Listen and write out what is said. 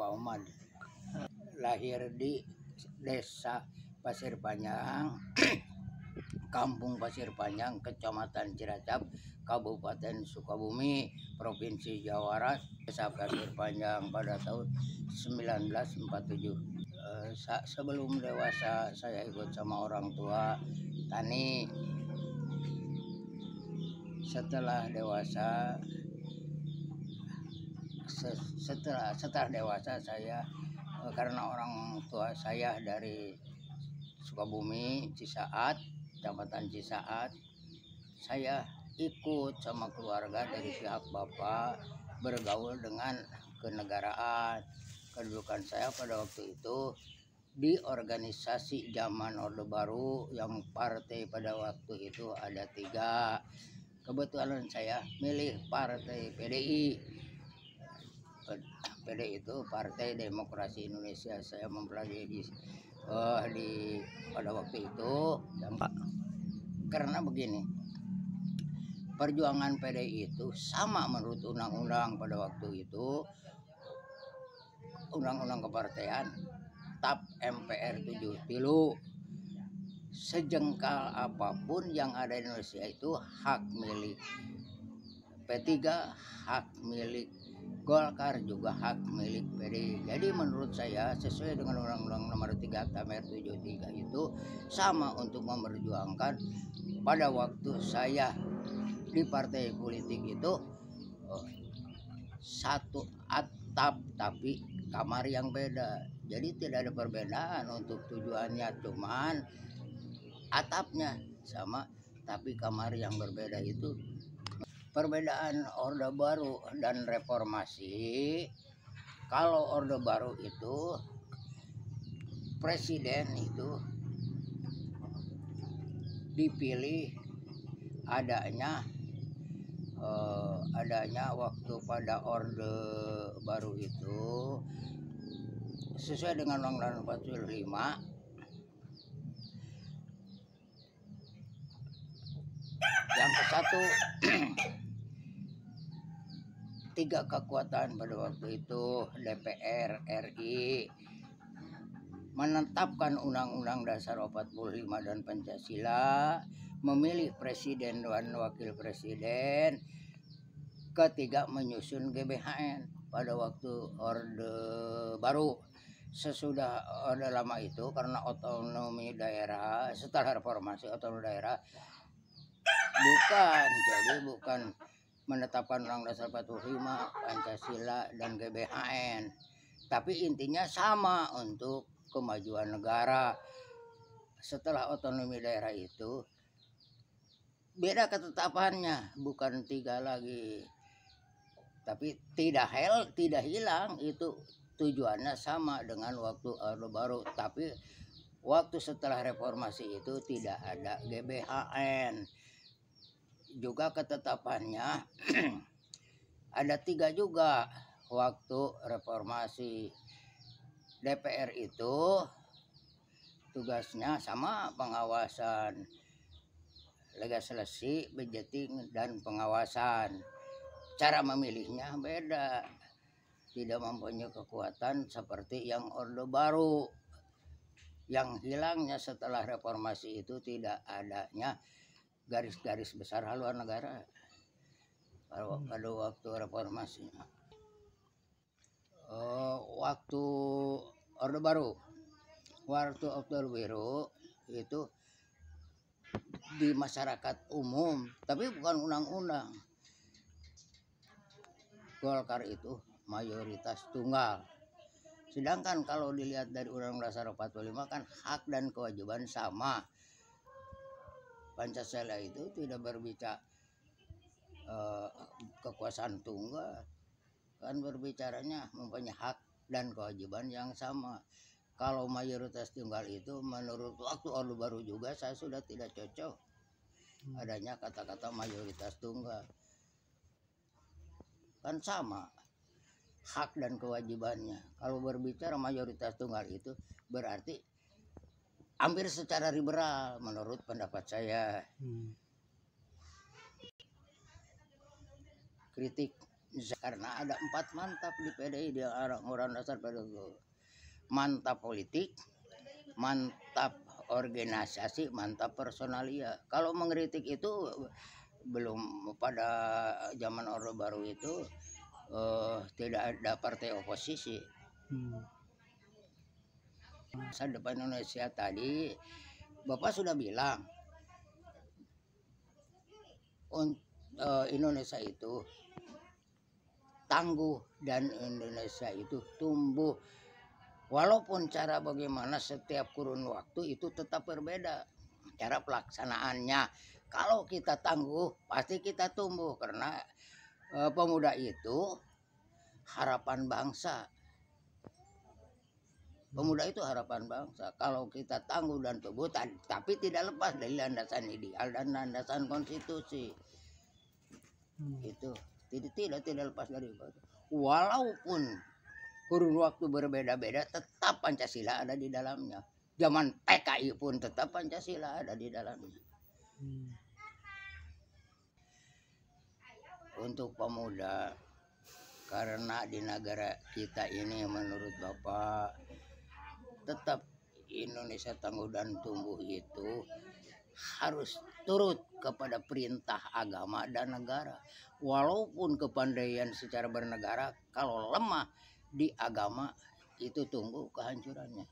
Muhammad, lahir di Desa Pasir Panjang, Kampung Pasir Panjang, Kecamatan Cilacap, Kabupaten Sukabumi, Provinsi Jawa Barat. Desa Pasir Panjang pada tahun 1947. Sebelum dewasa saya ikut sama orang tua tani. Setelah dewasa, setelah dewasa saya karena orang tua saya dari Sukabumi, Cisaat, Kecamatan Cisaat, saya ikut sama keluarga dari pihak bapak bergaul dengan kenegaraan. Kedudukan saya pada waktu itu di organisasi zaman Orde Baru yang partai pada waktu itu ada 3. Kebetulan saya milih partai PDI. PDI itu Partai Demokrasi Indonesia. Saya mempelajari di pada waktu itu. Karena begini, perjuangan PDI itu sama menurut undang-undang pada waktu itu, undang-undang kepartean TAP MPR 7 tilu. Sejengkal apapun yang ada di Indonesia itu hak milik P3, hak milik Golkar, juga hak milik PDI. Jadi menurut saya sesuai dengan Undang-Undang Nomor 3 TAMR 73 itu sama untuk memperjuangkan. Pada waktu saya di partai politik itu satu atap tapi kamar yang beda. Jadi tidak ada perbedaan untuk tujuannya, cuman atapnya sama tapi kamar yang berbeda. Itu perbedaan Orde Baru dan Reformasi. Kalau Orde Baru itu presiden itu dipilih adanya waktu pada Orde Baru itu sesuai dengan Undang-Undang 45. Yang ke-1, 3 kekuatan pada waktu itu DPR RI menetapkan Undang-Undang Dasar 45 dan Pancasila, memilih presiden dan wakil presiden. Ketiga, menyusun GBHN pada waktu Orde Baru. Sesudah Orde Lama itu karena otonomi daerah, setelah reformasi otonomi daerah bukan menetapkan Undang-Undang Dasar 45, Pancasila dan GBHN, tapi intinya sama untuk kemajuan negara. Setelah otonomi daerah itu beda ketetapannya, bukan 3 lagi, tapi tidak hilang. Itu tujuannya sama dengan waktu Orde Baru, tapi waktu setelah reformasi itu tidak ada GBHN. Juga ketetapannya ada 3 juga waktu reformasi. DPR itu tugasnya sama, pengawasan, legislasi, budgeting, dan pengawasan. Cara memilihnya beda, tidak mempunyai kekuatan seperti yang Orde Baru. Yang hilangnya setelah reformasi itu tidak adanya garis-garis besar haluan negara pada waktu reformasi. Waktu Orde Baru itu di masyarakat umum, tapi bukan undang-undang. Golkar itu mayoritas tunggal. Sedangkan kalau dilihat dari Undang-Undang Dasar 45 kan hak dan kewajiban sama. Pancasila itu tidak berbicara kekuasaan tunggal, kan berbicaranya mempunyai hak dan kewajiban yang sama. Kalau mayoritas tunggal itu menurut waktu Orde Baru juga saya sudah tidak cocok adanya kata-kata mayoritas tunggal. Kan sama hak dan kewajibannya. Kalau berbicara mayoritas tunggal itu berarti hampir secara liberal menurut pendapat saya. Kritik karena ada 4 mantap di PDI, dia orang-orang dasar PDI. Mantap politik, mantap organisasi, mantap personalia. Kalau mengkritik itu belum pada zaman Orde Baru itu tidak ada partai oposisi. Masa depan Indonesia tadi Bapak sudah bilang Indonesia itu tangguh dan Indonesia itu tumbuh. Walaupun cara bagaimana setiap kurun waktu itu tetap berbeda cara pelaksanaannya. Kalau kita tangguh pasti kita tumbuh, karena pemuda itu harapan bangsa. Pemuda itu harapan bangsa. Kalau kita tangguh dan tumbuh, tapi tidak lepas dari landasan ideal dan landasan konstitusi. Itu tidak lepas dari itu. Walaupun kurun waktu berbeda-beda, tetap Pancasila ada di dalamnya. Zaman PKI pun tetap Pancasila ada di dalamnya. Untuk pemuda, karena di negara kita ini menurut Bapak tetap Indonesia tangguh dan tumbuh itu harus turut kepada perintah agama dan negara. Walaupun kepandaian secara bernegara, kalau lemah di agama itu tunggu kehancurannya.